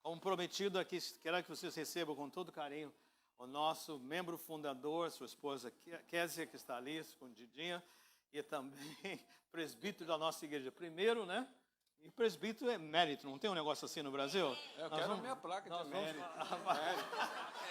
Como prometido aqui, quero que vocês recebam com todo carinho o nosso membro fundador, sua esposa Kézia, que está ali, escondidinha, e também presbítero da nossa igreja. Primeiro, né? E presbítero é mérito, não tem um negócio assim no Brasil? Eu quero a minha placa de emérito.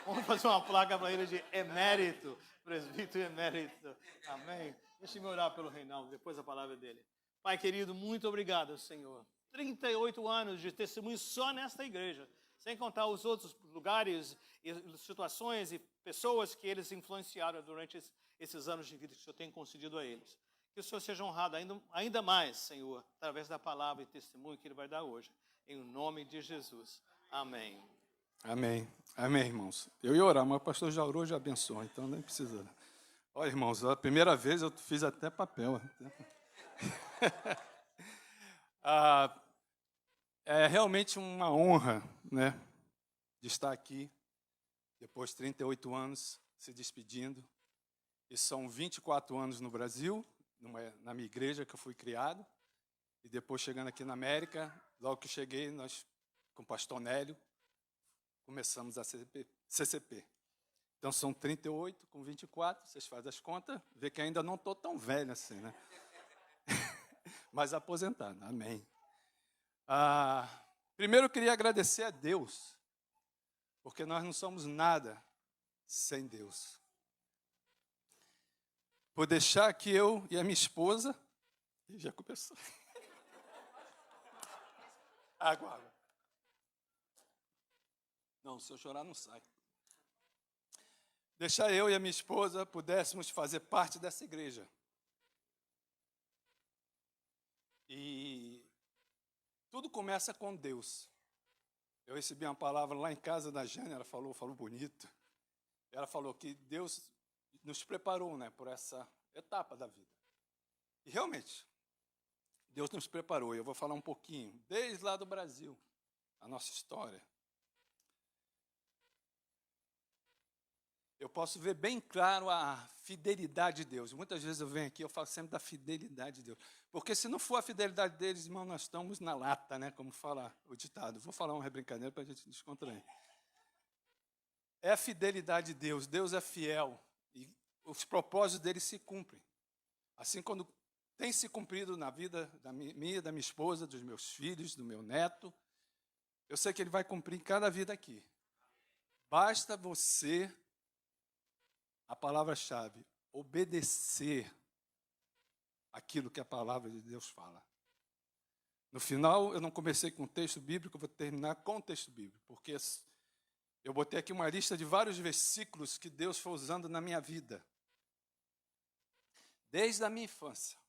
Vamos fazer uma placa para ele de emérito, presbítero emérito. Amém? Deixe-me orar pelo Reinaldo, depois a palavra dele. Pai querido, muito obrigado, Senhor. 38 anos de testemunho só nesta igreja, sem contar os outros lugares, e situações e pessoas que eles influenciaram durante esses anos de vida que o Senhor tem concedido a eles. Que o Senhor seja honrado ainda mais, Senhor, através da palavra e testemunho que Ele vai dar hoje. Em nome de Jesus. Amém. Amém. Amém, irmãos. Eu ia orar, mas o pastor já orou, já abençoou, então nem precisa. Olha, irmãos, a primeira vez eu fiz até papel. É realmente uma honra, né, de estar aqui, depois de 38 anos, se despedindo. E são 24 anos no Brasil, na minha igreja que eu fui criado, e depois chegando aqui na América, logo que cheguei, nós, com o pastor Nélio, começamos a CCP. Então são 38 com 24, vocês fazem as contas, vê que ainda não estou tão velho assim, né? Mas aposentado, amém. Primeiro eu queria agradecer a Deus, porque nós não somos nada sem Deus. Por deixar que eu e a minha esposa... Já começou. Água. Não, se eu chorar não sai. Deixar eu e a minha esposa pudéssemos fazer parte dessa igreja. E tudo começa com Deus. Eu recebi uma palavra lá em casa da Jane, ela falou bonito. Ela falou que Deus nos preparou, né, por essa etapa da vida. E realmente, Deus nos preparou. Eu vou falar um pouquinho, desde lá do Brasil, a nossa história. Eu posso ver bem claro a fidelidade de Deus. Muitas vezes eu venho aqui, eu falo sempre da fidelidade de Deus. Porque se não for a fidelidade deles, irmão, nós estamos na lata, né? Como fala o ditado. Vou falar uma brincadeira para a gente descontrair. É a fidelidade de Deus. Deus é fiel. E os propósitos dele se cumprem. Assim, quando tem se cumprido na vida da minha esposa, dos meus filhos, do meu neto, eu sei que ele vai cumprir em cada vida aqui. Basta você... A palavra-chave, obedecer aquilo que a palavra de Deus fala. No final, eu não comecei com o texto bíblico, eu vou terminar com o texto bíblico, porque eu botei aqui uma lista de vários versículos que Deus foi usando na minha vida, desde a minha infância.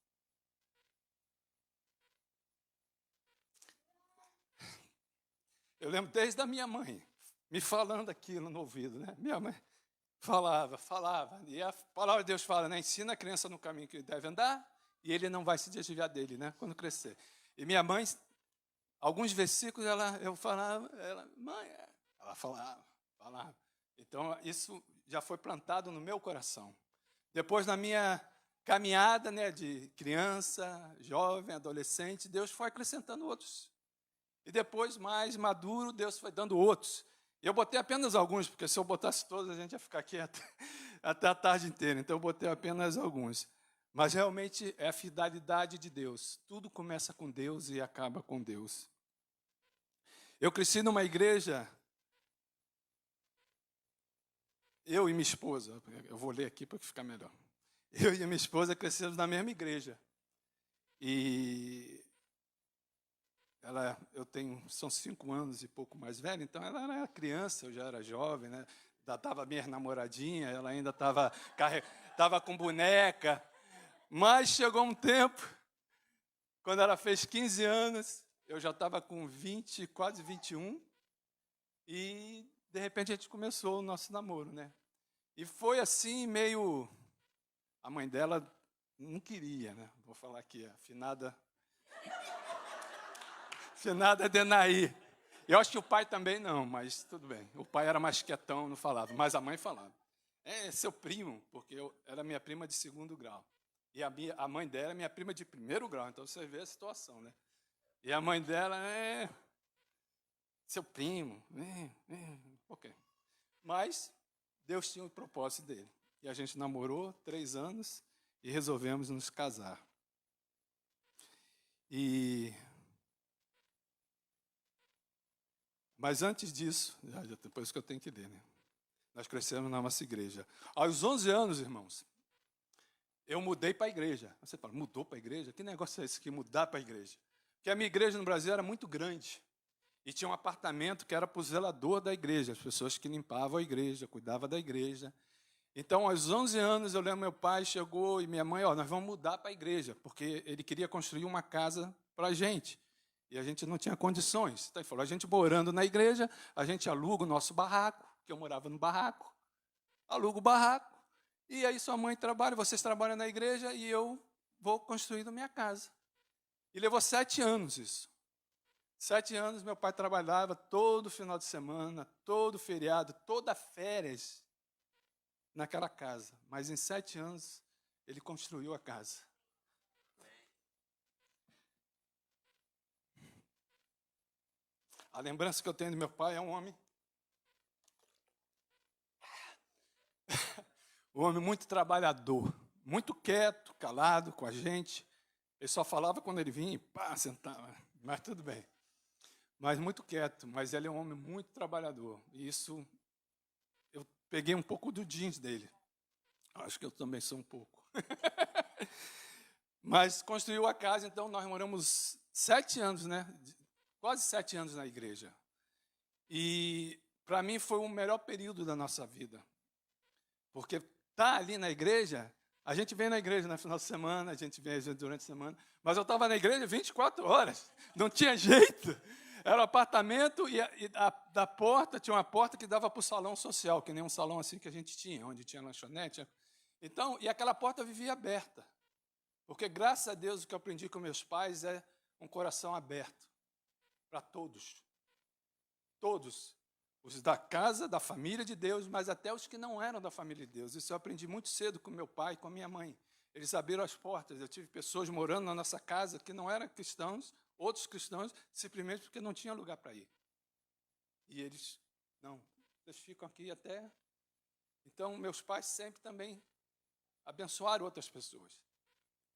Eu lembro desde a minha mãe, me falando aquilo no ouvido, né? Minha mãe... Falava. E a palavra de Deus fala, né? Ensina a criança no caminho que ele deve andar e ele não vai se desviar dele, né? Quando crescer. E minha mãe, alguns versículos, eu falava, mãe, ela falava. Então, isso já foi plantado no meu coração. Depois, na minha caminhada, né, de criança, jovem, adolescente, Deus foi acrescentando outros. E depois, mais maduro, Deus foi dando outros. Eu botei apenas alguns, porque se eu botasse todos, a gente ia ficar aqui até a tarde inteira. Então, eu botei apenas alguns. Mas, realmente, é a fidelidade de Deus. Tudo começa com Deus e acaba com Deus. Eu cresci numa igreja... Eu e minha esposa... Eu vou ler aqui para ficar melhor. Eu e minha esposa crescemos na mesma igreja. E... são 5 anos e pouco mais velha, então ela era criança, eu já era jovem, né? Já estava minha namoradinha, ela ainda estava com boneca. Mas chegou um tempo, quando ela fez 15 anos, eu já estava com 20, quase 21, e de repente a gente começou o nosso namoro, né? E foi assim, meio... A mãe dela não queria, né? Vou falar aqui, a finada Denaí. Eu acho que o pai também não, mas tudo bem. O pai era mais quietão, não falava, mas a mãe falava. É seu primo, porque eu era minha prima de 2º grau. E a mãe dela é minha prima de 1º grau, então você vê a situação, né? E a mãe dela seu primo. Ok. Mas Deus tinha o propósito dele. E a gente namorou 3 anos e resolvemos nos casar. Mas antes disso, depois que eu tenho que ler, né? Nós crescemos na nossa igreja. Aos 11 anos, irmãos, eu mudei para a igreja. Você fala, mudou para a igreja? Que negócio é esse que mudar para a igreja? Porque a minha igreja no Brasil era muito grande. E tinha um apartamento que era para o zelador da igreja, as pessoas que limpavam a igreja, cuidavam da igreja. Então, aos 11 anos, eu lembro meu pai chegou e minha mãe, nós vamos mudar para a igreja, porque ele queria construir uma casa para a gente. E a gente não tinha condições. Então, ele falou, a gente morando na igreja, a gente aluga o nosso barraco, que eu morava no barraco, aluga o barraco, e aí sua mãe trabalha, vocês trabalham na igreja, e eu vou construindo minha casa. E levou 7 anos isso. 7 anos, meu pai trabalhava todo final de semana, todo feriado, toda férias, naquela casa. Mas em 7 anos, ele construiu a casa. A lembrança que eu tenho do meu pai é um homem muito trabalhador, muito quieto, calado com a gente. Ele só falava quando ele vinha e sentava, mas tudo bem. Mas muito quieto, mas ele é um homem muito trabalhador. E isso, eu peguei um pouco do jeans dele. Acho que eu também sou um pouco. Mas construiu a casa, então nós moramos 7 anos, né? Quase 7 anos na igreja. E para mim foi o melhor período da nossa vida. Porque estar ali na igreja, a gente vem na igreja no final de semana, a gente vem durante a semana, mas eu estava na igreja 24 horas, não tinha jeito. Era um apartamento e da porta, tinha uma porta que dava para o salão social, que nem um salão assim que a gente tinha, onde tinha lanchonete. Então, e aquela porta vivia aberta. Porque, graças a Deus, o que eu aprendi com meus pais é um coração aberto para todos. Todos. Os da casa, da família de Deus, mas até os que não eram da família de Deus. Isso eu aprendi muito cedo com meu pai e com a minha mãe. Eles abriram as portas. Eu tive pessoas morando na nossa casa que não eram cristãos, outros cristãos, simplesmente porque não tinha lugar para ir. E eles, não, vocês ficam aqui até... Então, meus pais sempre também abençoaram outras pessoas.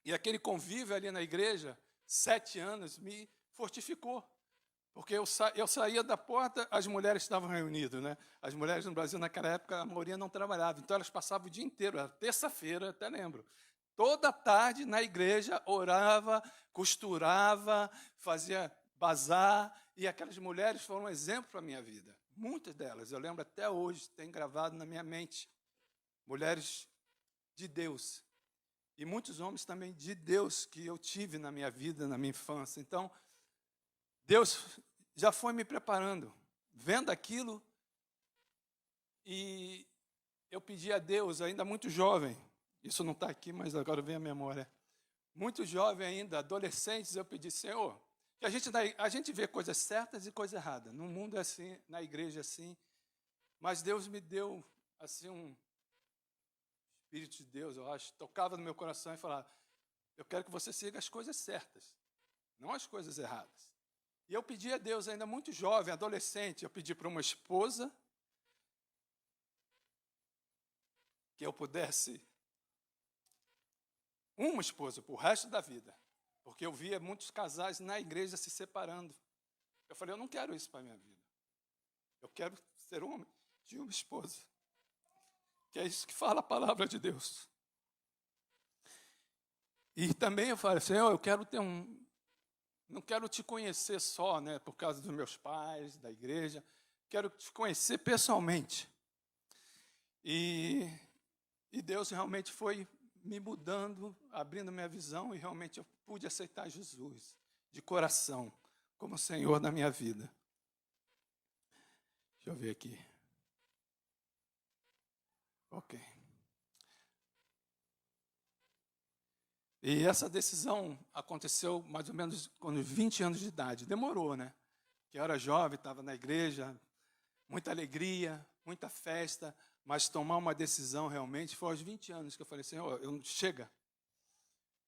E aquele convívio ali na igreja, 7 anos, me fortificou. Porque eu saía da porta, as mulheres estavam reunidas, né? As mulheres no Brasil, naquela época, a maioria não trabalhava. Então, elas passavam o dia inteiro, era terça-feira, até lembro. Toda tarde, na igreja, orava, costurava, fazia bazar. E aquelas mulheres foram um exemplo para a minha vida. Muitas delas, eu lembro até hoje, tem gravado na minha mente. Mulheres de Deus. E muitos homens também de Deus que eu tive na minha vida, na minha infância. Então, Deus já foi me preparando, vendo aquilo, e eu pedi a Deus, ainda muito jovem, isso não está aqui, mas agora vem a memória, muito jovem ainda, adolescentes, eu pedi, Senhor, que a gente vê coisas certas e coisas erradas, no mundo é assim, na igreja é assim, mas Deus me deu, assim, um Espírito de Deus, eu acho, tocava no meu coração e falava, eu quero que você siga as coisas certas, não as coisas erradas. E eu pedi a Deus, ainda muito jovem, adolescente, eu pedi para uma esposa que eu pudesse, uma esposa para o resto da vida, porque eu via muitos casais na igreja se separando. Eu falei, eu não quero isso para a minha vida. Eu quero ser homem de uma esposa. Que é isso que fala a palavra de Deus. E também eu falei, Senhor, eu quero ter não quero te conhecer só, né, por causa dos meus pais, da igreja. Quero te conhecer pessoalmente. E Deus realmente foi me mudando, abrindo minha visão, e realmente eu pude aceitar Jesus de coração, como Senhor da minha vida. Deixa eu ver aqui. Ok. E essa decisão aconteceu mais ou menos com 20 anos de idade. Demorou, né? Que eu era jovem, estava na igreja, muita alegria, muita festa, mas tomar uma decisão realmente foi aos 20 anos que eu falei, Senhor, chega.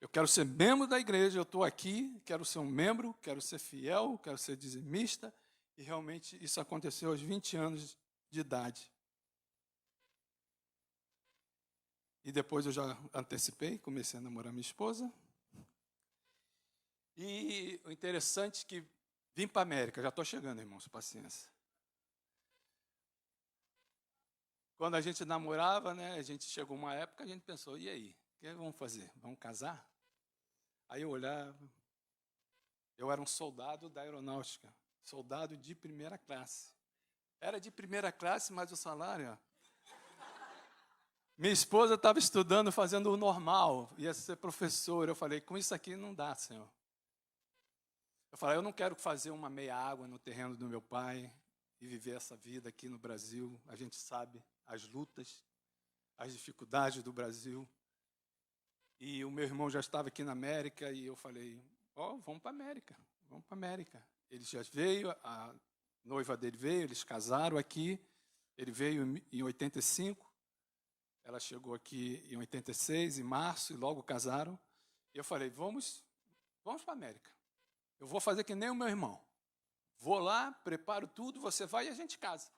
Eu quero ser membro da igreja, eu estou aqui, quero ser um membro, quero ser fiel, quero ser dizimista, E realmente isso aconteceu aos 20 anos de idade. E depois eu já antecipei, comecei a namorar minha esposa. E o interessante é que vim para a América. Já estou chegando, irmãos, paciência. Quando a gente namorava, né, a gente chegou uma época, a gente pensou, e aí, o que vamos fazer? Vamos casar? Aí eu olhava, eu era um soldado da aeronáutica, soldado de primeira classe. Era de primeira classe, mas o salário, ó. Minha esposa estava estudando, fazendo o normal, ia ser professora. Eu falei, com isso aqui não dá, Senhor. Eu falei, eu não quero fazer uma meia água no terreno do meu pai e viver essa vida aqui no Brasil. A gente sabe as lutas, as dificuldades do Brasil. E o meu irmão já estava aqui na América e eu falei, vamos para a América, vamos para a América. Ele já veio, a noiva dele veio, eles casaram aqui. Ele veio em 85, ela chegou aqui em 86, em março, e logo casaram. E eu falei, vamos para a América. Eu vou fazer que nem o meu irmão. Vou lá, preparo tudo, você vai e a gente casa.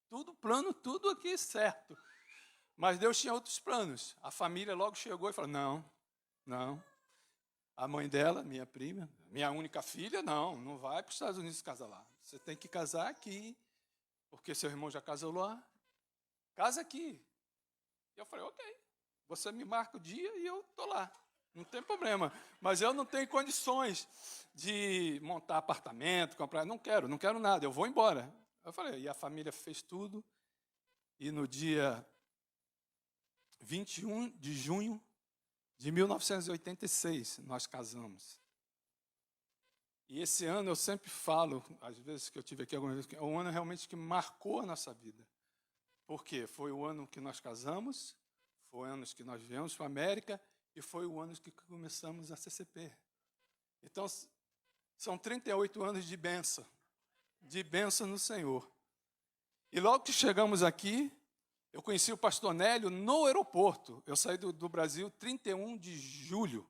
Tudo plano, tudo aqui certo. Mas Deus tinha outros planos. A família logo chegou e falou, não. A mãe dela, minha prima, minha única filha, não vai para os Estados Unidos casar lá. Você tem que casar aqui, porque seu irmão já casou lá. Casa aqui. E eu falei, ok, você me marca o dia e eu estou lá. Não tem problema. Mas eu não tenho condições de montar apartamento, comprar. Não quero nada, eu vou embora. Eu falei, e a família fez tudo. E no dia 21 de junho de 1986, nós casamos. E esse ano eu sempre falo, às vezes que eu tive aqui algumas vezes, que é um ano realmente que marcou a nossa vida. Por quê? Foi o ano que nós casamos, foi o ano que nós viemos para a América e foi o ano que começamos a CCP. Então, são 38 anos de bênção no Senhor. E logo que chegamos aqui, eu conheci o pastor Nélio no aeroporto. Eu saí do Brasil 31 de julho.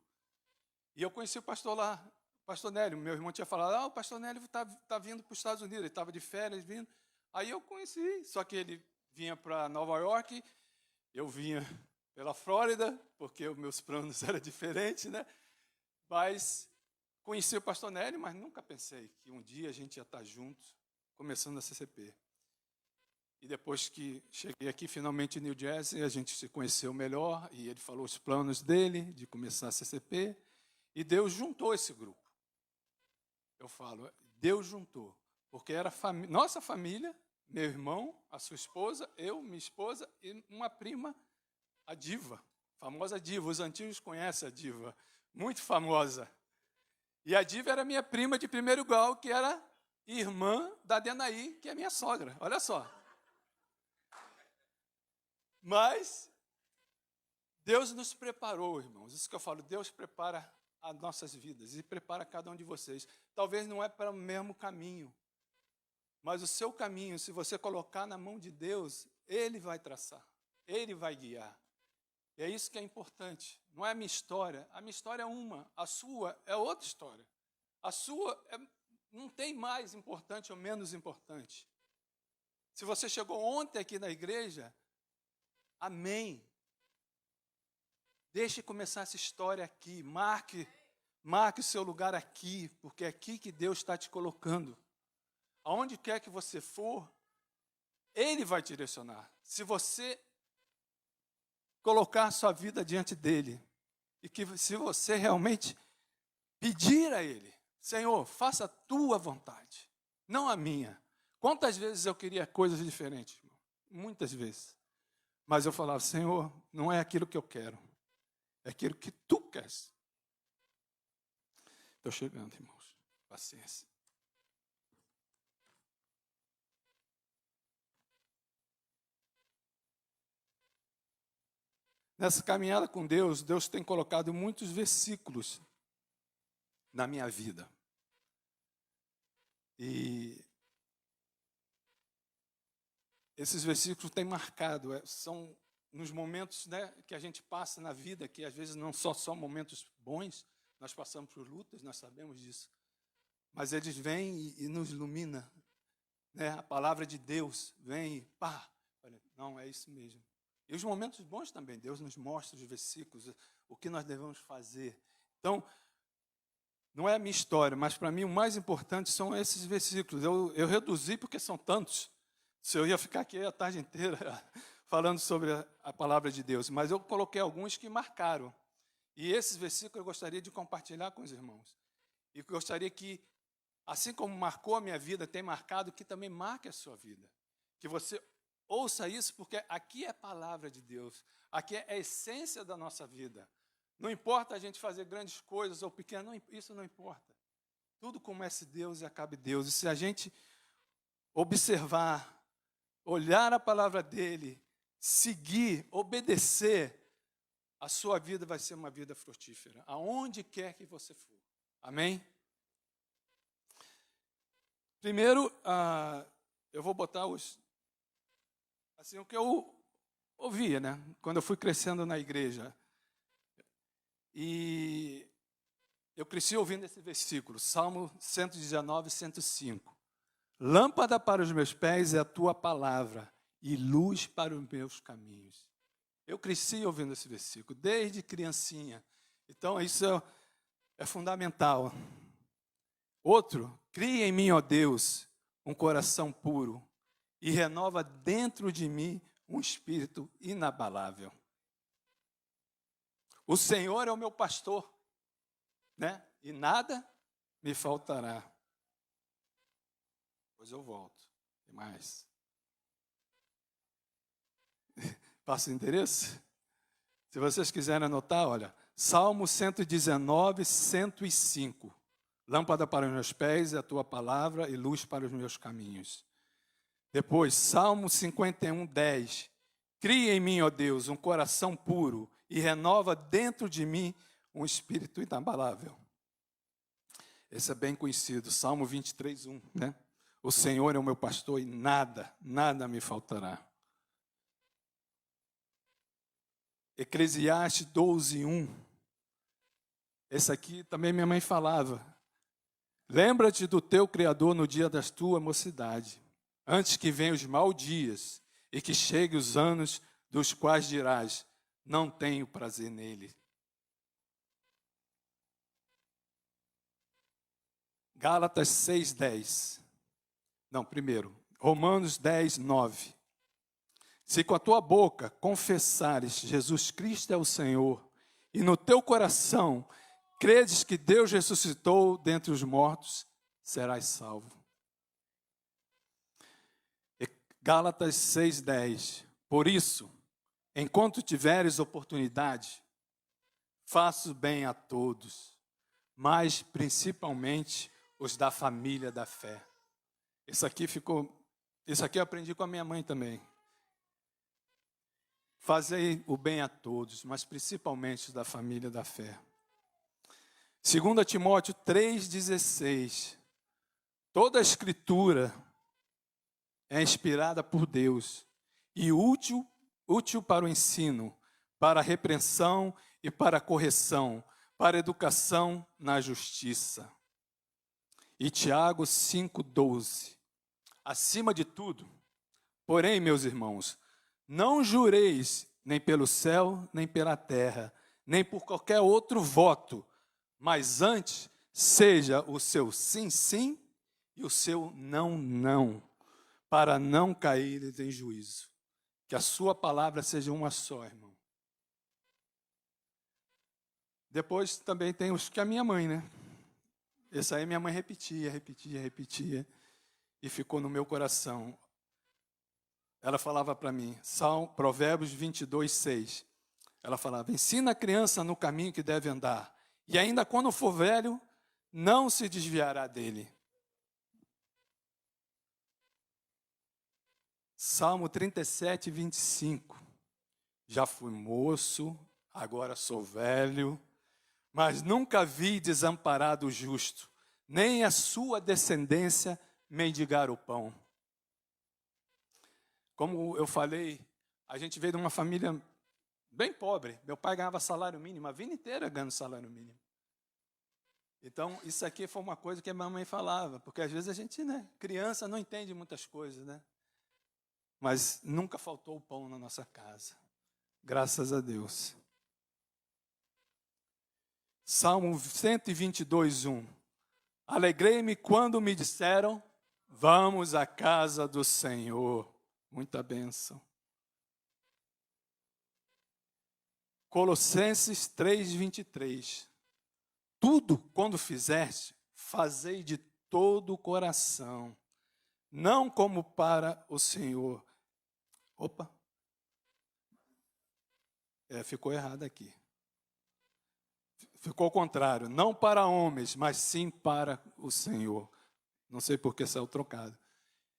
E eu conheci o pastor lá, o pastor Nélio. Meu irmão tinha falado, o pastor Nélio está vindo para os Estados Unidos. Ele estava de férias vindo. Aí eu conheci, só que ele vinha para Nova York, eu vinha pela Flórida, porque os meus planos eram diferentes, né? Mas conheci o pastor Nélio, mas nunca pensei que um dia a gente ia estar juntos, começando a CCP. E depois que cheguei aqui, finalmente em New Jersey, a gente se conheceu melhor, e ele falou os planos dele, de começar a CCP, e Deus juntou esse grupo. Eu falo, Deus juntou, porque era nossa família, meu irmão, a sua esposa, eu, minha esposa, e uma prima, a Diva, famosa Diva, os antigos conhecem a Diva, muito famosa. E a Diva era minha prima de primeiro grau, que era irmã da Denaí, que é minha sogra, olha só. Mas Deus nos preparou, irmãos. Isso que eu falo, Deus prepara as nossas vidas e prepara cada um de vocês. Talvez não é para o mesmo caminho, mas o seu caminho, se você colocar na mão de Deus, Ele vai traçar, Ele vai guiar. E é isso que é importante. Não é a minha história é uma, a sua é outra história. A sua não tem mais importante ou menos importante. Se você chegou ontem aqui na igreja, amém. Deixe começar essa história aqui. Marque o seu lugar aqui, porque é aqui que Deus está te colocando. Aonde quer que você for, Ele vai direcionar. Se você colocar a sua vida diante dEle, e que se você realmente pedir a Ele, Senhor, faça a tua vontade, não a minha. Quantas vezes eu queria coisas diferentes, irmão? Muitas vezes. Mas eu falava, Senhor, não é aquilo que eu quero, é aquilo que Tu queres. Estou chegando, irmãos. Paciência. Nessa caminhada com Deus, Deus tem colocado muitos versículos na minha vida. E esses versículos têm marcado, são nos momentos, né, que a gente passa na vida, que às vezes não só momentos bons, nós passamos por lutas, nós sabemos disso. Mas eles vêm e nos iluminam né, a palavra de Deus vem e pá, olha, não, é isso mesmo. E os momentos bons também, Deus nos mostra os versículos, o que nós devemos fazer. Então, não é a minha história, mas para mim o mais importante são esses versículos. Eu reduzi porque são tantos. Se eu ia ficar aqui a tarde inteira falando sobre a palavra de Deus, mas eu coloquei alguns que marcaram. E esses versículos eu gostaria de compartilhar com os irmãos. E gostaria que, assim como marcou a minha vida, tem marcado, que também marque a sua vida. Que você ouça isso, porque aqui é a palavra de Deus. Aqui é a essência da nossa vida. Não importa a gente fazer grandes coisas ou pequenas, isso não importa. Tudo começa em Deus e acaba em Deus. E se a gente observar, olhar a palavra dele, seguir, obedecer, a sua vida vai ser uma vida frutífera, aonde quer que você for. Amém? Primeiro, eu vou botar assim, o que eu ouvia, né? Quando eu fui crescendo na igreja. E eu cresci ouvindo esse versículo, Salmo 119, 105. Lâmpada para os meus pés é a tua palavra e luz para os meus caminhos. Eu cresci ouvindo esse versículo, desde criancinha. Então, isso é fundamental. Outro, cria em mim, ó Deus, um coração puro e renova dentro de mim um espírito inabalável. O Senhor é o meu pastor, né? E nada me faltará. Depois eu volto. Tem mais. Passa o endereço? Se vocês quiserem anotar, olha, Salmo 119, 105. Lâmpada para os meus pés é a tua palavra e luz para os meus caminhos. Depois, Salmo 51, 10. Cria em mim, ó Deus, um coração puro e renova dentro de mim um espírito inabalável. Esse é bem conhecido, Salmo 23, 1, né? O Senhor é o meu pastor e nada me faltará. Eclesiastes 12, 1. Esse aqui também minha mãe falava. Lembra-te do teu Criador no dia da tua mocidade, antes que venham os maus dias e que cheguem os anos dos quais dirás, não tenho prazer nele. Gálatas 6, 10. Não, primeiro, Romanos 10, 9. Se com a tua boca confessares Jesus Cristo é o Senhor, e no teu coração credes que Deus ressuscitou dentre os mortos, serás salvo. Gálatas 6, 10. Por isso, enquanto tiveres oportunidade, faça o bem a todos, mas principalmente os da família da fé. Isso aqui eu aprendi com a minha mãe também. Fazei o bem a todos, mas principalmente os da família da fé. 2 Timóteo 3,16. Toda a escritura é inspirada por Deus e útil para o ensino, para a repreensão e para a correção, para a educação na justiça. E Tiago 5,12. Acima de tudo, porém, meus irmãos, não jureis nem pelo céu, nem pela terra, nem por qualquer outro voto, mas antes seja o seu sim, sim e o seu não, não, para não caíres em juízo. Que a sua palavra seja uma só, irmão. Depois também tem os que a minha mãe, né? Esse aí minha mãe repetia, e ficou no meu coração. Ela falava para mim, Provérbios 22, 6. Ela falava, ensina a criança no caminho que deve andar, e ainda quando for velho, não se desviará dele. Salmo 37, 25. Já fui moço, agora sou velho, mas nunca vi desamparado o justo, nem a sua descendência mendigar o pão. Como eu falei, a gente veio de uma família bem pobre. Meu pai ganhava salário mínimo, a vida inteira ganhando salário mínimo. Então, isso aqui foi uma coisa que a mamãe falava, porque às vezes a gente, né, criança não entende muitas coisas, né? Mas nunca faltou o pão na nossa casa. Graças a Deus. Salmo 122, 1. Alegrei-me quando me disseram, vamos à casa do Senhor. Muita bênção. Colossenses 3, 23. Tudo quando fizeste, fazei de todo o coração, não como para o Senhor. Opa. Ficou errado aqui. Ficou ao contrário, não para homens, mas sim para o Senhor. Não sei por que saiu trocado.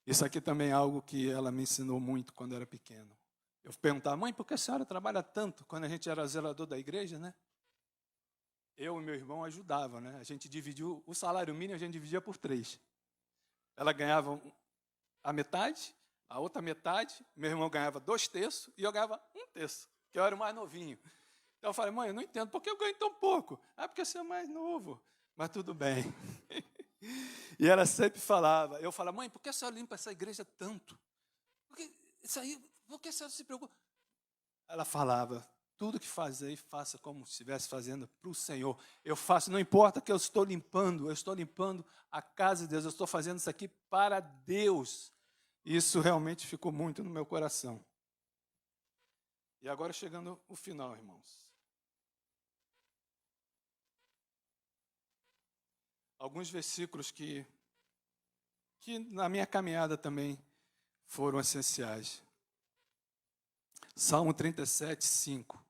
Isso aqui também é algo que ela me ensinou muito quando era pequeno. Eu perguntava, mãe, por que a senhora trabalha tanto? Quando a gente era zelador da igreja, né? Eu e meu irmão ajudavam, né? A gente dividiu, o salário mínimo a gente dividia por 3. Ela ganhava a metade, a outra metade, meu irmão ganhava 2/3 e eu ganhava 1/3, que eu era o mais novinho. Então eu falei, mãe, eu não entendo, por que eu ganho tão pouco? Ah, porque você é mais novo. Mas tudo bem. E ela sempre falava, eu falava, mãe, por que a senhora limpa essa igreja tanto? Porque isso aí, por que a senhora se preocupa? Ela falava, tudo que fazer, faça como se estivesse fazendo para o Senhor. Eu faço, não importa que eu estou limpando a casa de Deus, eu estou fazendo isso aqui para Deus. Isso realmente ficou muito no meu coração. E agora chegando ao final, irmãos. Alguns versículos que na minha caminhada também foram essenciais. Salmo 37, 5.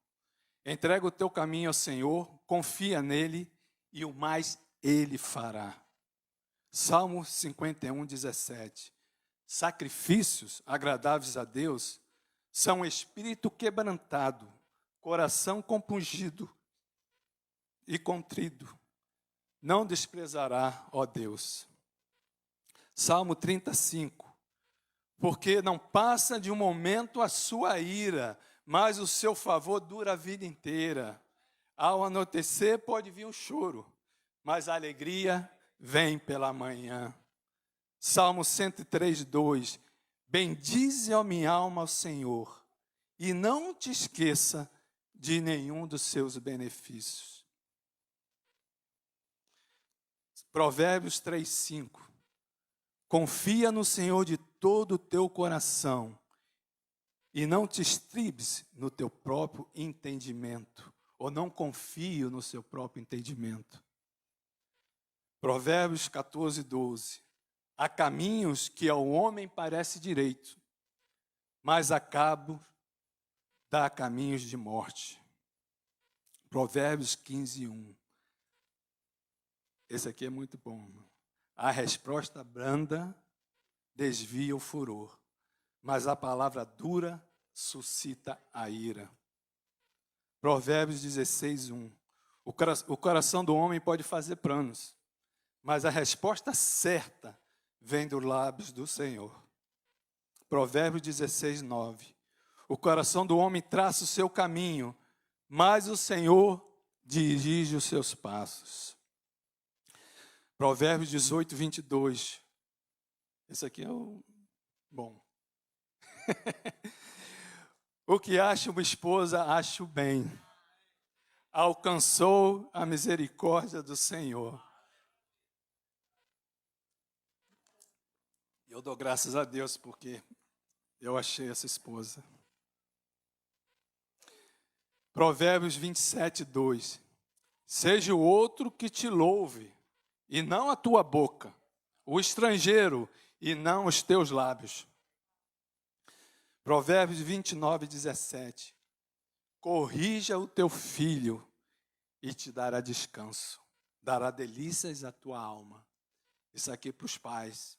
Entrega o teu caminho ao Senhor, confia nele e o mais ele fará. Salmo 51, 17. Sacrifícios agradáveis a Deus são espírito quebrantado, coração compungido e contrido. Não desprezará, ó Deus. Salmo 35. Porque não passa de um momento a sua ira, mas o seu favor dura a vida inteira. Ao anoitecer pode vir o choro, mas a alegria vem pela manhã. Salmo 103, 2. Bendize a minha alma ao Senhor, e não te esqueça de nenhum dos seus benefícios. Provérbios 3, 5. Confia no Senhor de todo o teu coração e não te estribes no teu próprio entendimento, ou não confio no seu próprio entendimento. Provérbios 14, 12. Há caminhos que ao homem parece direito, mas a cabo dá caminhos de morte. Provérbios 15, 1. Esse aqui é muito bom. A resposta branda desvia o furor, mas a palavra dura suscita a ira. Provérbios 16, 1. O coração do homem pode fazer planos, mas a resposta certa vem dos lábios do Senhor. Provérbios 16, 9. O coração do homem traça o seu caminho, mas o Senhor dirige os seus passos. Provérbios 18, 22. Esse aqui é o bom. O que acha uma esposa, acha o bem. Alcançou a misericórdia do Senhor. Eu dou graças a Deus porque eu achei essa esposa. Provérbios 27, 2. Seja o outro que te louve, e não a tua boca, o estrangeiro, e não os teus lábios. Provérbios 29, 17. Corrija o teu filho e te dará descanso, dará delícias à tua alma. Isso aqui é para os pais.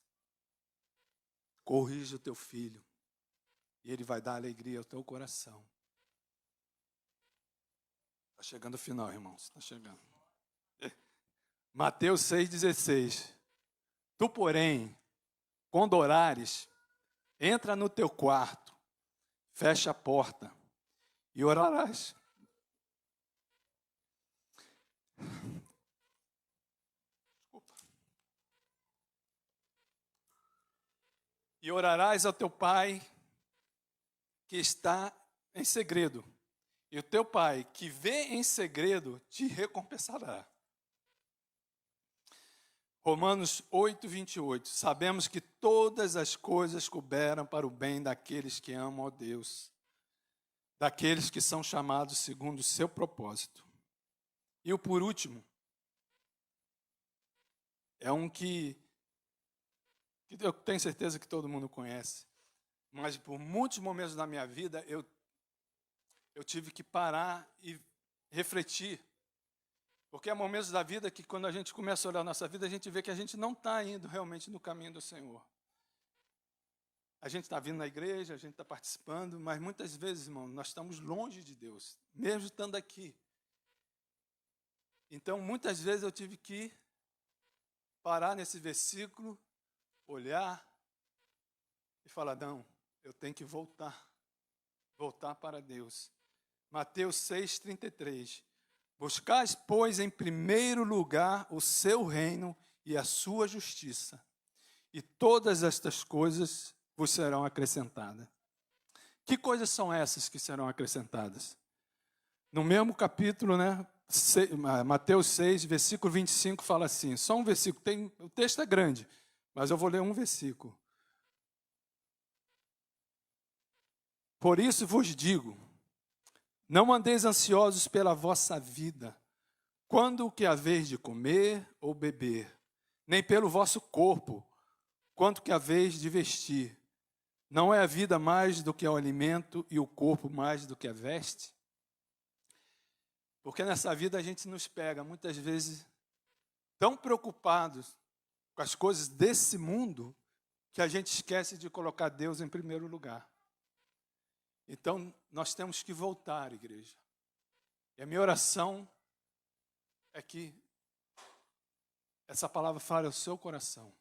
Corrija o teu filho e ele vai dar alegria ao teu coração. Está chegando o final, irmãos, está chegando. Mateus 6,16. Tu, porém, quando orares, entra no teu quarto, fecha a porta e orarás. e orarás ao teu pai que está em segredo, e o teu pai que vê em segredo te recompensará. Romanos 8, 28. Sabemos que todas as coisas cooperam para o bem daqueles que amam a Deus, daqueles que são chamados segundo o seu propósito. E o por último, é um que eu tenho certeza que todo mundo conhece, mas por muitos momentos da minha vida eu tive que parar e refletir. Porque há momentos da vida que, quando a gente começa a olhar a nossa vida, a gente vê que a gente não está indo realmente no caminho do Senhor. A gente está vindo na igreja, a gente está participando, mas muitas vezes, irmão, nós estamos longe de Deus, mesmo estando aqui. Então, muitas vezes eu tive que parar nesse versículo, olhar e falar, não, eu tenho que voltar para Deus. Mateus 6, 33. Buscais, pois, em primeiro lugar o seu reino e a sua justiça, e todas estas coisas vos serão acrescentadas. Que coisas são essas que serão acrescentadas? No mesmo capítulo, né, Mateus 6, versículo 25, fala assim, só um versículo, o texto é grande, mas eu vou ler um versículo. Por isso vos digo, não andeis ansiosos pela vossa vida, quando o que haveis de comer ou beber, nem pelo vosso corpo, quanto que haveis de vestir. Não é a vida mais do que o alimento e o corpo mais do que a veste? Porque nessa vida a gente nos pega, muitas vezes, tão preocupados com as coisas desse mundo, que a gente esquece de colocar Deus em primeiro lugar. Então, nós temos que voltar, igreja. E a minha oração é que essa palavra fale ao seu coração.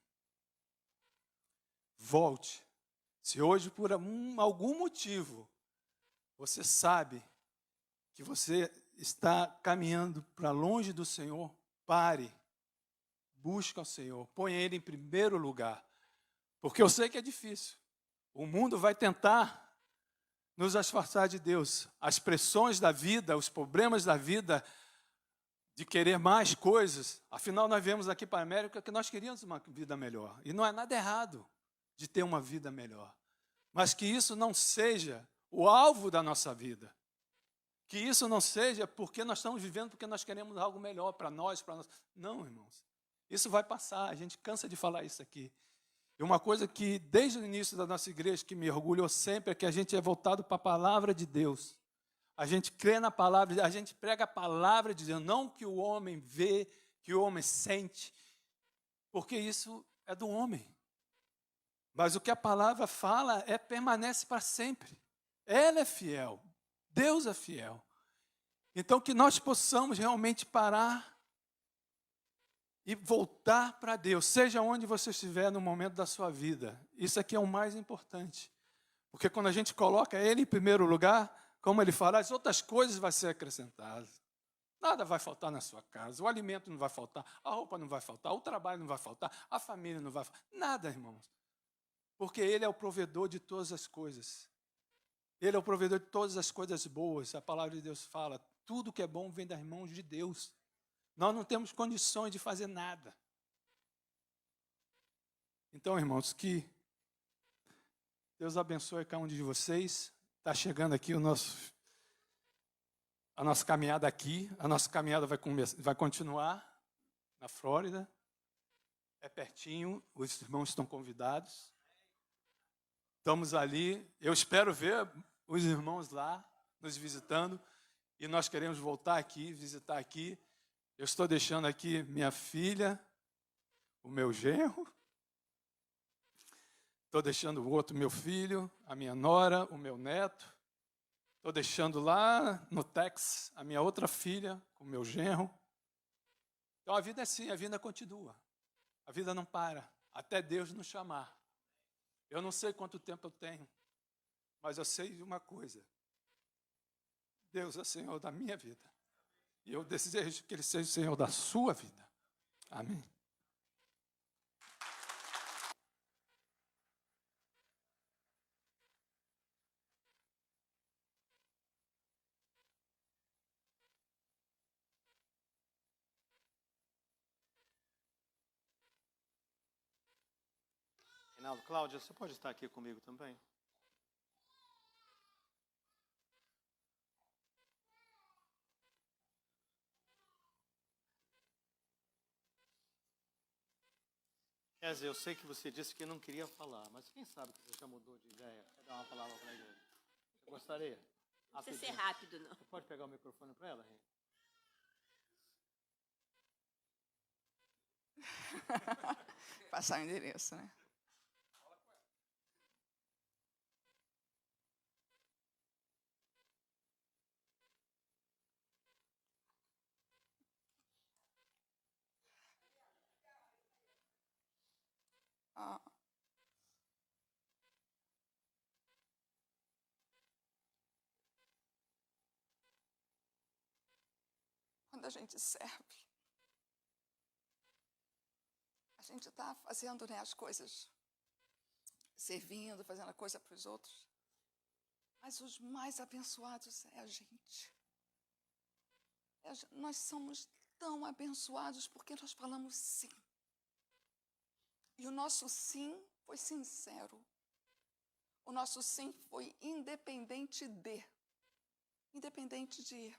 Volte. Se hoje, por algum motivo, você sabe que você está caminhando para longe do Senhor, pare. Busque ao Senhor. Ponha Ele em primeiro lugar. Porque eu sei que é difícil. O mundo vai tentar nos afastar de Deus. As pressões da vida, os problemas da vida, de querer mais coisas. Afinal, nós viemos aqui para a América que nós queríamos uma vida melhor. E não é nada errado de ter uma vida melhor. Mas que isso não seja o alvo da nossa vida. Que isso não seja porque nós estamos vivendo, porque nós queremos algo melhor para nós, para nós. Não, irmãos. Isso vai passar. A gente cansa de falar isso aqui. E uma coisa que, desde o início da nossa igreja, que me orgulhou sempre, é que a gente é voltado para a palavra de Deus. A gente crê na palavra, a gente prega a palavra de Deus, não que o homem vê, que o homem sente, porque isso é do homem. Mas o que a palavra fala permanece para sempre. Ela é fiel, Deus é fiel. Então, que nós possamos realmente parar e voltar para Deus, seja onde você estiver no momento da sua vida. Isso aqui é o mais importante. Porque quando a gente coloca Ele em primeiro lugar, como Ele fala, as outras coisas vão ser acrescentadas. Nada vai faltar na sua casa, o alimento não vai faltar, a roupa não vai faltar, o trabalho não vai faltar, a família não vai faltar. Nada, irmãos. Porque Ele é o provedor de todas as coisas. Ele é o provedor de todas as coisas boas. A palavra de Deus fala, tudo que é bom vem das mãos de Deus. Nós não temos condições de fazer nada. Então, irmãos, que Deus abençoe cada um de vocês. Está chegando aqui a nossa caminhada aqui. A nossa caminhada vai continuar na Flórida. É pertinho, os irmãos estão convidados. Estamos ali. Eu espero ver os irmãos lá nos visitando. E nós queremos voltar aqui, visitar aqui. Eu estou deixando aqui minha filha, o meu genro. Estou deixando o outro meu filho, a minha nora, o meu neto. Estou deixando lá no Texas a minha outra filha, com o meu genro. Então a vida é assim, a vida continua. A vida não para, até Deus nos chamar. Eu não sei quanto tempo eu tenho, mas eu sei de uma coisa. Deus é Senhor da minha vida. E eu desejo que Ele seja o Senhor da sua vida. Amém. Reinaldo, Cláudia, você pode estar aqui comigo também? Kézia, eu sei que você disse que não queria falar, mas quem sabe que você já mudou de ideia? Quer dar uma palavra para a igreja? Você gostaria? Não precisa ser rápido, não. Você pode pegar o microfone para ela, Reina? Passar o endereço, né? Ah. Quando a gente serve, a gente está fazendo, né, as coisas, servindo, fazendo a coisa para os outros. Mas os mais abençoados é a gente. Nós somos tão abençoados porque nós falamos sim. E o nosso sim foi sincero. O nosso sim foi independente de. Independente de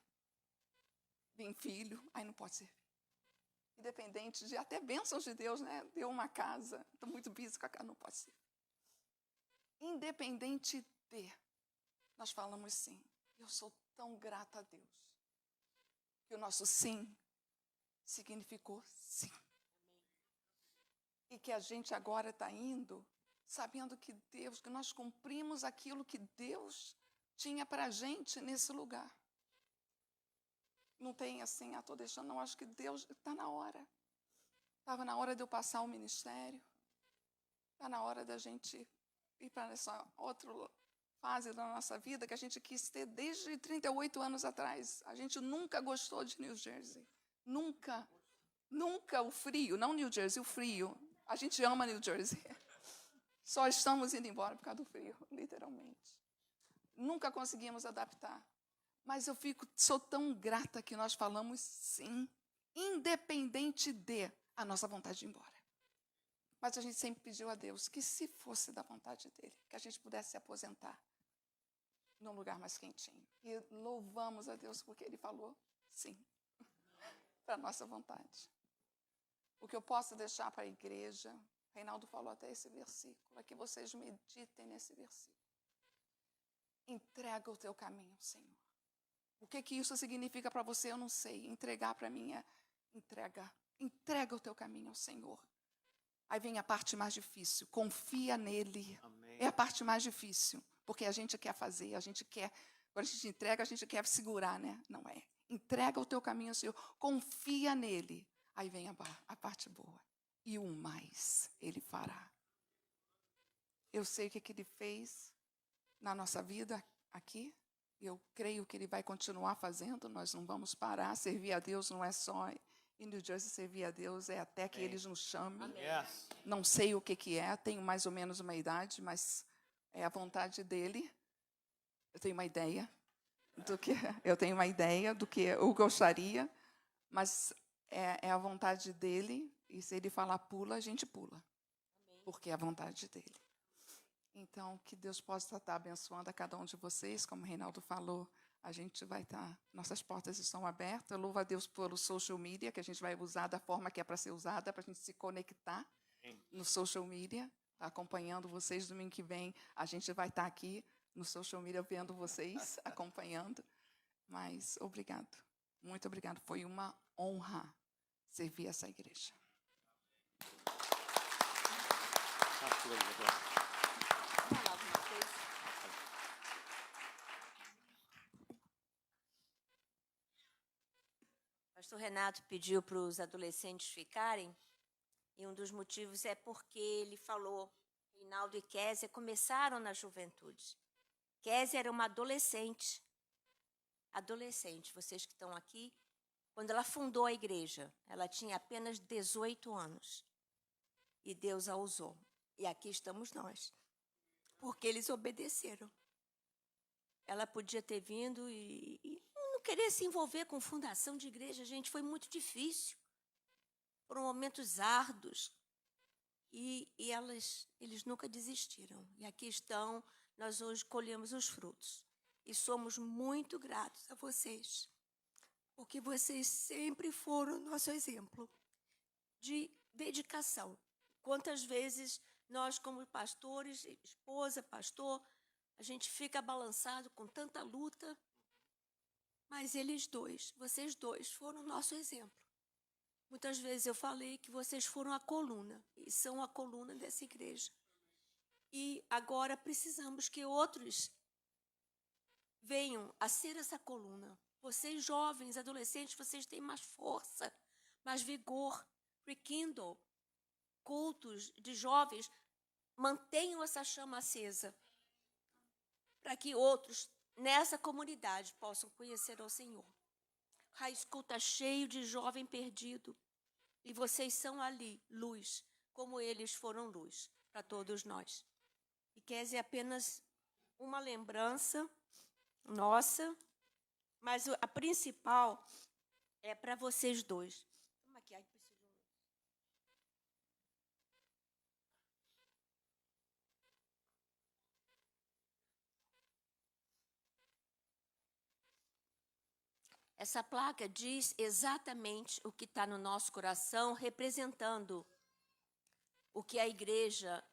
vir filho, aí não pode servir. Independente de até bênçãos de Deus, né? Deu uma casa, estou muito busy com a casa, não pode ser. Independente de, nós falamos sim. Eu sou tão grata a Deus que o nosso sim significou sim. E que a gente agora está indo sabendo que Deus, que nós cumprimos aquilo que Deus tinha para a gente nesse lugar. Não tem assim, estou deixando, não, acho que Deus está na hora. Estava na hora de eu passar o ministério. Está na hora da gente ir para essa outra fase da nossa vida que a gente quis ter desde 38 anos atrás. A gente nunca gostou de New Jersey. Nunca. Nunca o frio, não New Jersey, o frio. A gente ama New Jersey. Só estamos indo embora por causa do frio, literalmente. Nunca conseguimos adaptar. Mas eu sou tão grata que nós falamos sim, independente de a nossa vontade de ir embora. Mas a gente sempre pediu a Deus que, se fosse da vontade dele, que a gente pudesse se aposentar num lugar mais quentinho. E louvamos a Deus porque ele falou sim, para a nossa vontade. O que eu posso deixar para a igreja, Reinaldo falou até esse versículo, é que vocês meditem nesse versículo. Entrega o teu caminho, Senhor. O que isso significa para você, eu não sei. Entregar para mim é entrega. Entrega o teu caminho ao Senhor. Aí vem a parte mais difícil. Confia nele. Amém. É a parte mais difícil. Porque a gente quer fazer, a gente quer... Quando a gente entrega, a gente quer segurar, né? Não é. Entrega o teu caminho ao Senhor. Confia nele. Aí vem a parte boa. E o mais ele fará. Eu sei o que ele fez na nossa vida aqui. Eu creio que ele vai continuar fazendo, nós não vamos parar. Servir a Deus não é só em New Jersey, servir a Deus é até que eles nos chamem. Yes. Não sei o que é, tenho mais ou menos uma idade, mas é a vontade dele. Eu tenho uma ideia do que eu gostaria, mas é a vontade dele, e se ele falar pula, a gente pula. Porque é a vontade dele. Então, que Deus possa estar abençoando a cada um de vocês. Como o Reinaldo falou, a gente vai estar... Nossas portas estão abertas. Eu louvo a Deus pelo social media, que a gente vai usar da forma que é para ser usada, para a gente se conectar no social media, acompanhando vocês. Domingo que vem, a gente vai estar aqui no social media, vendo vocês, acompanhando. Mas, obrigado. Muito obrigado. Foi uma honra servir essa igreja. Falar alguma coisa? O pastor Renato pediu para os adolescentes ficarem, e um dos motivos é porque ele falou, Reinaldo e Kézia começaram na juventude. Kézia era uma adolescente. Adolescente, vocês que estão aqui, quando ela fundou a igreja, ela tinha apenas 18 anos. E Deus a usou. E aqui estamos nós. Porque eles obedeceram. Ela podia ter vindo e não querer se envolver com fundação de igreja, gente, foi muito difícil. Foram momentos árduos. e eles nunca desistiram. E aqui estão, nós hoje colhemos os frutos. E somos muito gratos a vocês, porque vocês sempre foram nosso exemplo de dedicação. Quantas vezes nós, como pastores, esposa, pastor, a gente fica balançado com tanta luta, mas vocês dois, foram nosso exemplo. Muitas vezes eu falei que vocês foram a coluna, e são a coluna dessa igreja. E agora precisamos que outros venham a ser essa coluna. Vocês jovens, adolescentes, vocês têm mais força, mais vigor. Rekindle, cultos de jovens, mantenham essa chama acesa, para que outros nessa comunidade possam conhecer ao Senhor. High School está cheio de jovem perdido, e vocês são ali, luz, como eles foram luz para todos nós. E Kézia é apenas uma lembrança nossa, mas a principal é para vocês dois. Toma aqui, essa placa diz exatamente o que está no nosso coração, representando o que a igreja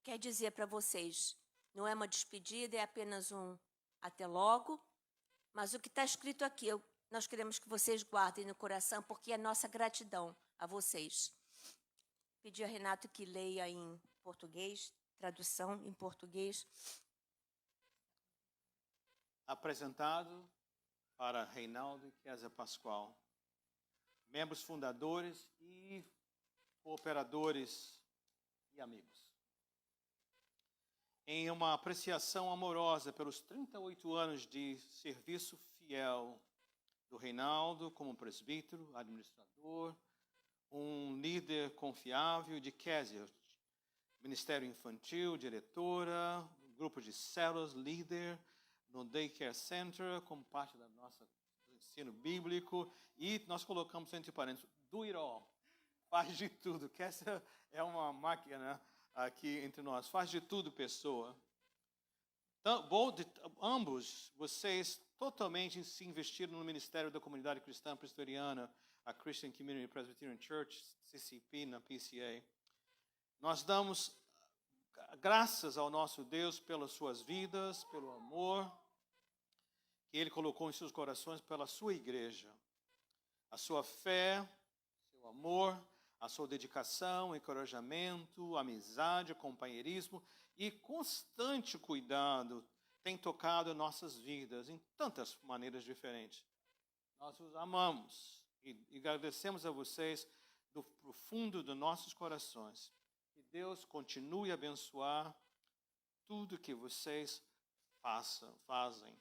quer dizer para vocês. Não é uma despedida, é apenas um até logo, mas o que está escrito aqui, nós queremos que vocês guardem no coração, porque é nossa gratidão a vocês. Pedi a Renato que leia em português, tradução em português. Apresentado para Reinaldo e Kézia Pascoal, membros fundadores e cooperadores e amigos. Em uma apreciação amorosa pelos 38 anos de serviço fiel do Reinaldo como presbítero, administrador, um líder confiável, de Kézia, Ministério Infantil, diretora, grupo de células, líder no Daycare Center, como parte da nossa ensino bíblico, e nós colocamos entre parênteses, do it all, faz de tudo, que essa é uma máquina aqui entre nós, faz de tudo pessoa. Ambos, vocês totalmente se investiram no ministério da comunidade cristã presbiteriana, a Christian Community Presbyterian Church, CCP, na PCA. Nós damos graças ao nosso Deus pelas suas vidas, pelo amor que Ele colocou em seus corações pela sua igreja. A sua fé, seu amor, a sua dedicação, encorajamento, amizade, companheirismo e constante cuidado tem tocado nossas vidas em tantas maneiras diferentes. Nós os amamos e agradecemos a vocês do profundo dos nossos corações. Que Deus continue a abençoar tudo que vocês fazem.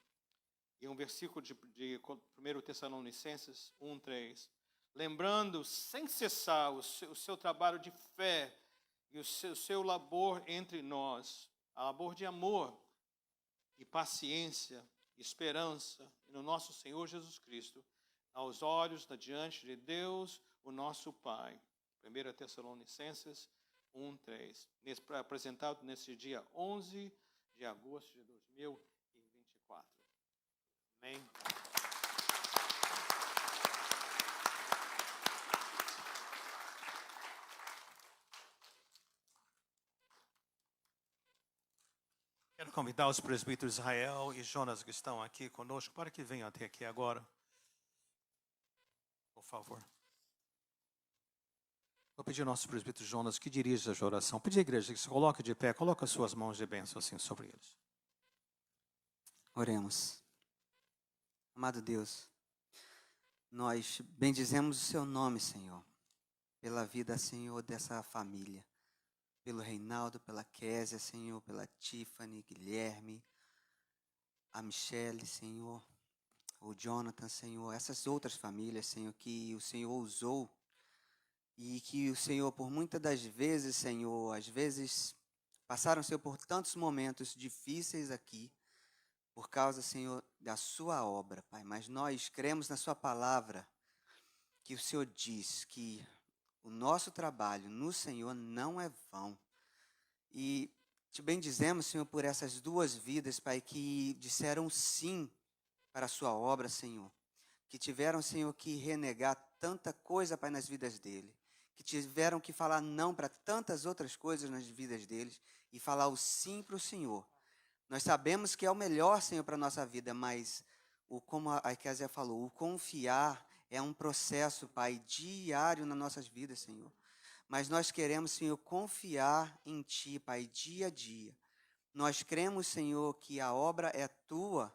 E um versículo de 1 Tessalonicenses 1:3. Lembrando sem cessar o seu trabalho de fé e o seu labor entre nós, a labor de amor e paciência, esperança no nosso Senhor Jesus Cristo, aos olhos diante de Deus, o nosso Pai. 1 Tessalonicenses 1:3, apresentado nesse dia 11 de agosto de 2024. Amém? Quero convidar os presbíteros Israel e Jonas que estão aqui conosco para que venham até aqui agora. Por favor. Vou pedir ao nosso presbítero Jonas que dirija a oração. Pedir à igreja que se coloque de pé, coloque as suas mãos de bênção assim sobre eles. Oremos. Amado Deus, nós bendizemos o seu nome, Senhor, pela vida, Senhor, dessa família, pelo Reinaldo, pela Kézia, Senhor, pela Tiffany, Guilherme, a Michelle, Senhor, o Jonathan, Senhor, essas outras famílias, Senhor, que o Senhor usou e que o Senhor, por muitas das vezes, Senhor, às vezes passaram, Senhor, por tantos momentos difíceis aqui, por causa, Senhor, da sua obra, Pai. Mas nós cremos na sua palavra, que o Senhor diz que o nosso trabalho no Senhor não é vão. E te bendizemos, Senhor, por essas duas vidas, Pai, que disseram sim para a sua obra, Senhor. Que tiveram, Senhor, que renegar tanta coisa, Pai, nas vidas dele. Que tiveram que falar não para tantas outras coisas nas vidas deles e falar o sim para o Senhor. Nós sabemos que é o melhor, Senhor, para a nossa vida, mas, como a Kézia falou, o confiar é um processo, Pai, diário nas nossas vidas, Senhor. Mas nós queremos, Senhor, confiar em Ti, Pai, dia a dia. Nós cremos, Senhor, que a obra é Tua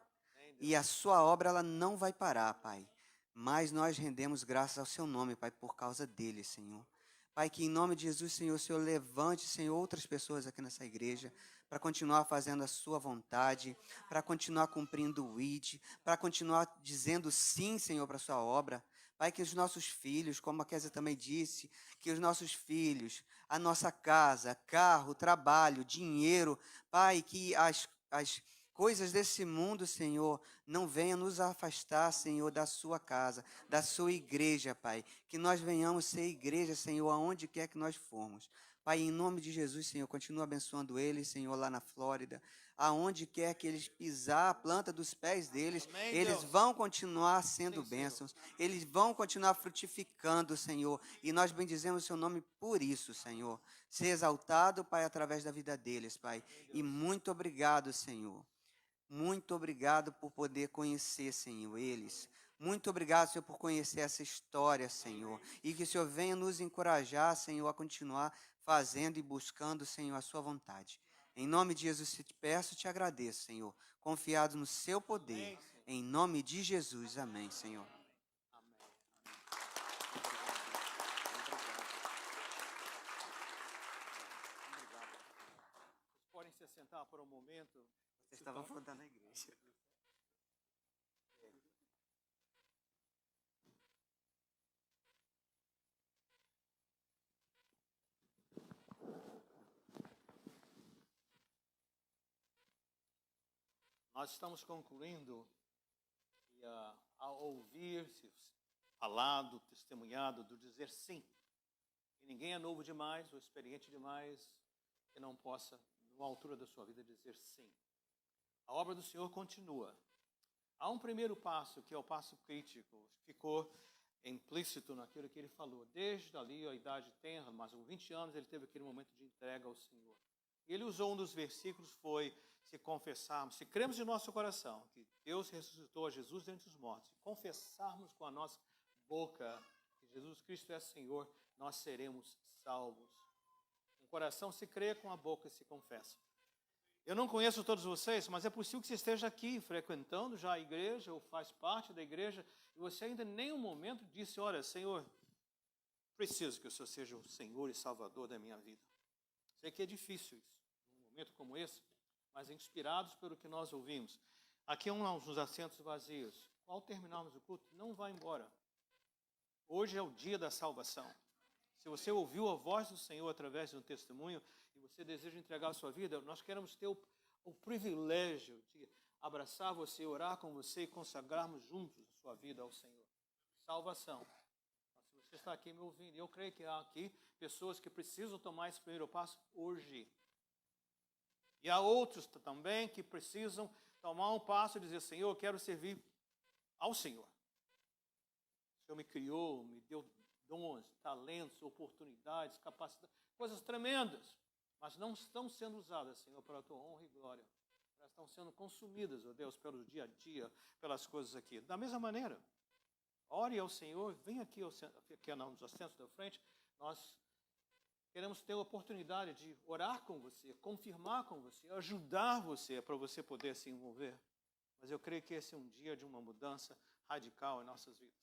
e a Sua obra ela não vai parar, Pai. Mas nós rendemos graças ao Seu nome, Pai, por causa dele, Senhor. Pai, que em nome de Jesus, Senhor, o Senhor levante, Senhor, outras pessoas aqui nessa igreja para continuar fazendo a Sua vontade, para continuar cumprindo o ID, para continuar dizendo sim, Senhor, para a Sua obra. Pai, que os nossos filhos, como a Kézia também disse, que os nossos filhos, a nossa casa, carro, trabalho, dinheiro, Pai, que as coisas desse mundo, Senhor, não venham nos afastar, Senhor, da Sua casa, da Sua igreja, Pai. Que nós venhamos ser igreja, Senhor, aonde quer que nós formos. Pai, em nome de Jesus, Senhor, continua abençoando eles, Senhor, lá na Flórida. Aonde quer que eles pisar a planta dos pés deles, Amém, eles Deus. vão continuar sendo Sim, bênçãos. Eles vão continuar frutificando, Senhor. E nós bendizemos o Seu nome por isso, Senhor. Ser exaltado, Pai, através da vida deles, Pai. E muito obrigado, Senhor. Muito obrigado por poder conhecer, Senhor, eles. Muito obrigado, Senhor, por conhecer essa história, Senhor. E que o Senhor venha nos encorajar, Senhor, a continuar fazendo e buscando, Senhor, a Sua vontade. Em nome de Jesus, te peço e te agradeço, Senhor. Confiado no Seu poder. Em nome de Jesus, amém, Senhor. Podem se sentar por um momento. Vocês estavam falando na igreja. Nós estamos concluindo e, ao ouvir-se falado, testemunhado, do dizer sim. E ninguém é novo demais ou experiente demais que não possa, numa altura da sua vida, dizer sim. A obra do Senhor continua. Há um primeiro passo, que é o passo crítico, ficou implícito naquilo que ele falou. Desde ali, a idade tenra, mas com 20 anos, ele teve aquele momento de entrega ao Senhor. E ele usou um dos versículos, foi se confessarmos, se cremos de nosso coração que Deus ressuscitou a Jesus dentre os mortos, confessarmos com a nossa boca que Jesus Cristo é Senhor, nós seremos salvos. Com o coração se crê, com a boca se confessa. Eu não conheço todos vocês, mas é possível que você esteja aqui frequentando já a igreja ou faz parte da igreja e você ainda em nenhum momento disse, olha, Senhor, preciso que o Senhor seja o Senhor e Salvador da minha vida. Sei que é difícil isso, num momento como esse, mas inspirados pelo que nós ouvimos. Aqui uns assentos vazios. Ao terminarmos o culto, não vá embora. Hoje é o dia da salvação. Se você ouviu a voz do Senhor através de um testemunho e você deseja entregar a sua vida, nós queremos ter o privilégio de abraçar você, orar com você e consagrarmos juntos a sua vida ao Senhor. Salvação. Se você está aqui me ouvindo, eu creio que há aqui pessoas que precisam tomar esse primeiro passo hoje. E há outros também que precisam tomar um passo e dizer, Senhor, eu quero servir ao Senhor. O Senhor me criou, me deu dons, talentos, oportunidades, capacidades, coisas tremendas, mas não estão sendo usadas, Senhor, para a Tua honra e glória. Elas estão sendo consumidas, ó Deus, pelo dia a dia, pelas coisas aqui. Da mesma maneira, ore ao Senhor, vem aqui nos assentos da frente, nós queremos ter a oportunidade de orar com você, confirmar com você, ajudar você para você poder se envolver. Mas eu creio que esse é um dia de uma mudança radical em nossas vidas,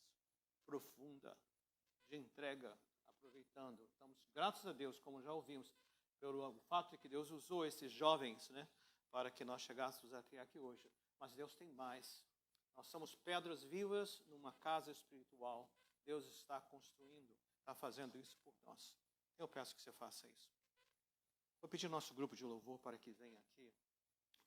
profunda, de entrega, aproveitando. Estamos gratos a Deus, como já ouvimos, pelo fato de que Deus usou esses jovens, né, para que nós chegássemos até aqui hoje. Mas Deus tem mais. Nós somos pedras vivas numa casa espiritual. Deus está construindo, está fazendo isso por nós. Eu peço que você faça isso. Vou pedir ao nosso grupo de louvor para que venha aqui,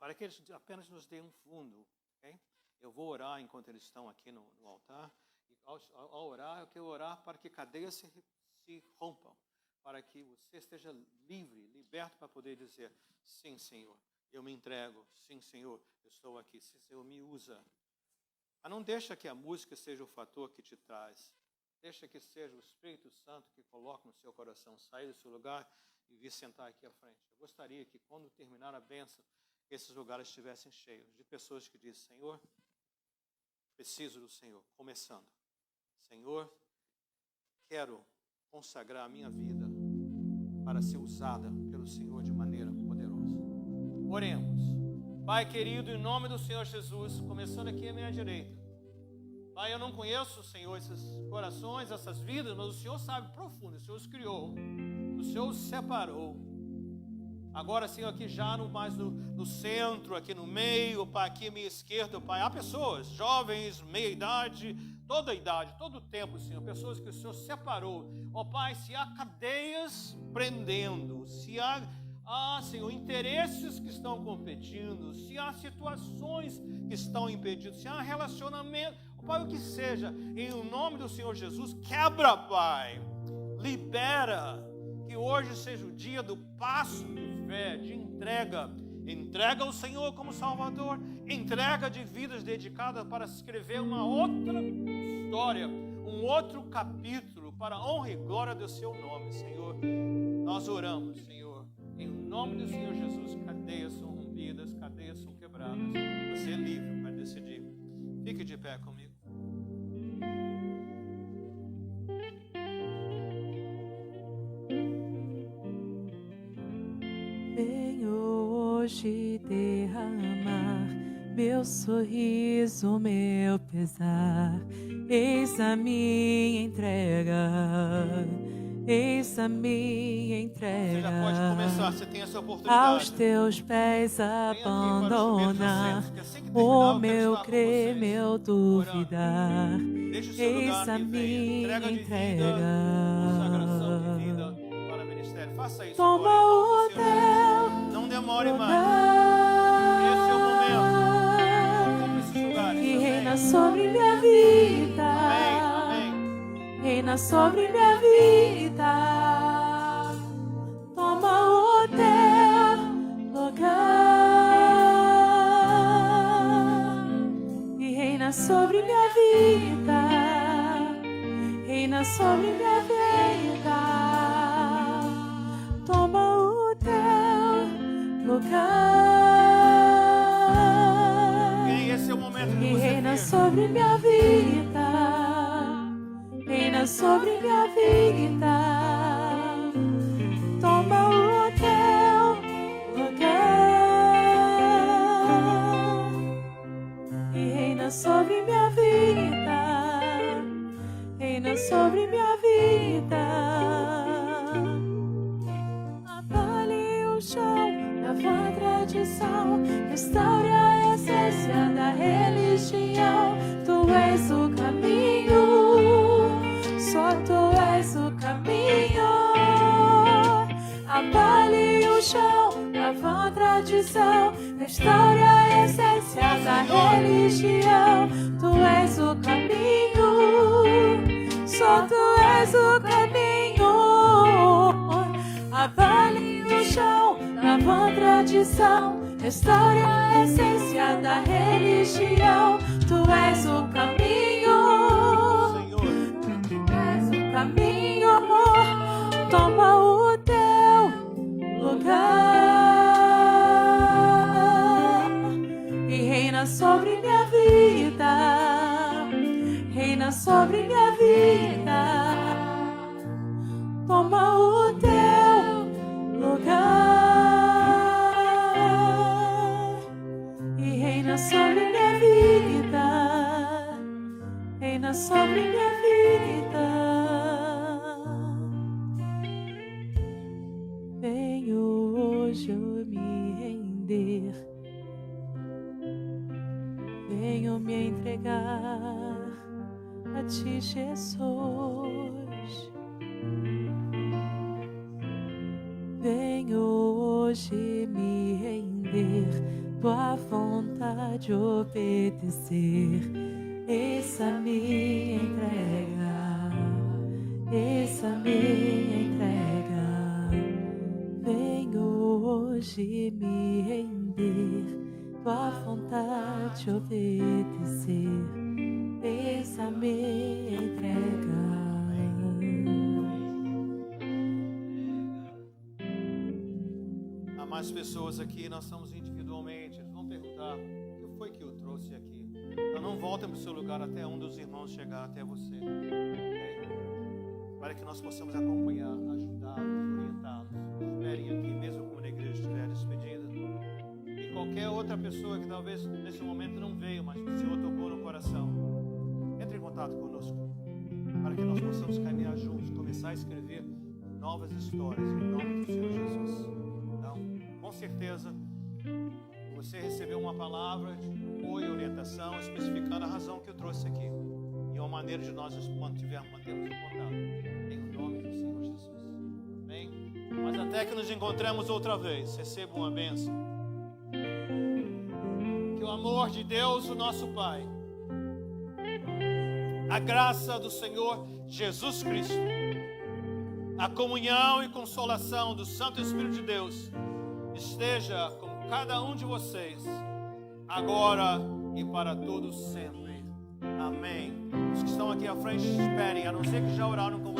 para que eles apenas nos deem um fundo. Okay? Eu vou orar enquanto eles estão aqui no altar. E ao orar, eu quero orar para que cadeias se se rompam, para que você esteja livre, liberto para poder dizer, sim, Senhor, eu me entrego, sim, Senhor, eu estou aqui, sim, Senhor, me usa. Mas não deixa que a música seja o fator que te traz. Deixa que seja o Espírito Santo que coloca no seu coração, sair do seu lugar e vir sentar aqui à frente. Eu gostaria que quando terminar a bênção, esses lugares estivessem cheios de pessoas que dizem, Senhor, preciso do Senhor. Começando, Senhor, quero consagrar a minha vida para ser usada pelo Senhor de maneira poderosa. Oremos. Pai querido, em nome do Senhor Jesus, começando aqui à minha direita. Pai, eu não conheço, Senhor, esses corações, essas vidas, mas o Senhor sabe profundo, o Senhor os criou, o Senhor os separou. Agora, Senhor, aqui já mais no centro, aqui no meio, Pai, aqui à minha esquerda, Pai, há pessoas, jovens, meia-idade, toda a idade, todo o tempo, Senhor, pessoas que o Senhor separou. Ó Pai, se há cadeias prendendo, se há, Senhor, interesses que estão competindo, se há situações que estão impedidas, se há relacionamento, ó Pai, o que seja, em nome do Senhor Jesus, quebra, Pai, libera, que hoje seja o dia do passo de fé, de entrega. Entrega ao Senhor como Salvador, entrega de vidas dedicadas para escrever uma outra história, um outro capítulo para a honra e glória do seu nome, Senhor. Nós oramos, Senhor, em nome do Senhor Jesus, cadeias são rompidas, cadeias são quebradas. Você é livre para decidir. Fique de pé comigo. Venho hoje derramar meu sorriso, meu pesar. Eis a minha entrega, eis a minha entrega. Você já pode começar, você tem essa oportunidade. Aos teus pés abandonar o meu crer, meu duvidar. Deixa o seu Eis lugar a e venha. minha Entrega de vida, entrega. consagração de vida para o ministério. Faça isso Toma agora, em nome o do Senhor Jesus. Não demore mais. Esse é o momento. Ocupe esses lugares. E Amém. reina sobre minha vida. Amém. Reina sobre minha vida. Toma o teu lugar. E reina sobre minha vida. Reina sobre minha vida. Toma o teu lugar. Amém. Esse é o momento que E você reina vira. sobre minha vida. Reina sobre minha vida. Toma o teu lugar. E reina sobre minha vida. Reina sobre minha vida. Abale o chão, nova tradição, restaure a essência da religião. Tu és o caminho, só tu és o caminho. Abale o chão, nova tradição, restaure a essência da religião. Tu és o caminho, só tu és o caminho. Abale o chão, nova tradição, restaure a essência da religião. Tu és o caminho, tu és o caminho. Toma o teu lugar e reina sobre minha vida. Reina sobre minha vida. Toma o teu lugar e reina sobre minha vida. Reina sobre minha vida. Venho hoje me render. Venho me entregar a ti, Jesus. Venho hoje me render, tua vontade obedecer. Eis a minha entrega, Essa minha entrega, venho hoje me render, tua vontade obedecer. Essa minha entrega. Há mais pessoas aqui, nós estamos individualmente. Eles vão perguntar: o que foi que o trouxe aqui? Então não voltem para o seu lugar até um dos irmãos chegar até você. Okay? Para que nós possamos acompanhar, ajudá-los, orientá-los. Esperem aqui, mesmo quando a igreja estiver despedida. E qualquer outra pessoa que talvez nesse momento não veio, mas que o Senhor tocou no coração, entre em contato conosco, para que nós possamos caminhar juntos, começar a escrever novas histórias em nome do Senhor Jesus. Então, com certeza, você recebeu uma palavra de apoio e orientação, especificando a razão que eu trouxe aqui. E uma maneira de nós mantermos em contato. Em nome do Senhor Jesus. Amém? Mas até que nos encontremos outra vez, receba uma bênção. Que o amor de Deus, o nosso Pai, a graça do Senhor Jesus Cristo, a comunhão e consolação do Santo Espírito de Deus esteja com cada um de vocês, agora e para todos sempre. Amém. Os que estão aqui à frente, esperem, a não ser que já oraram com você.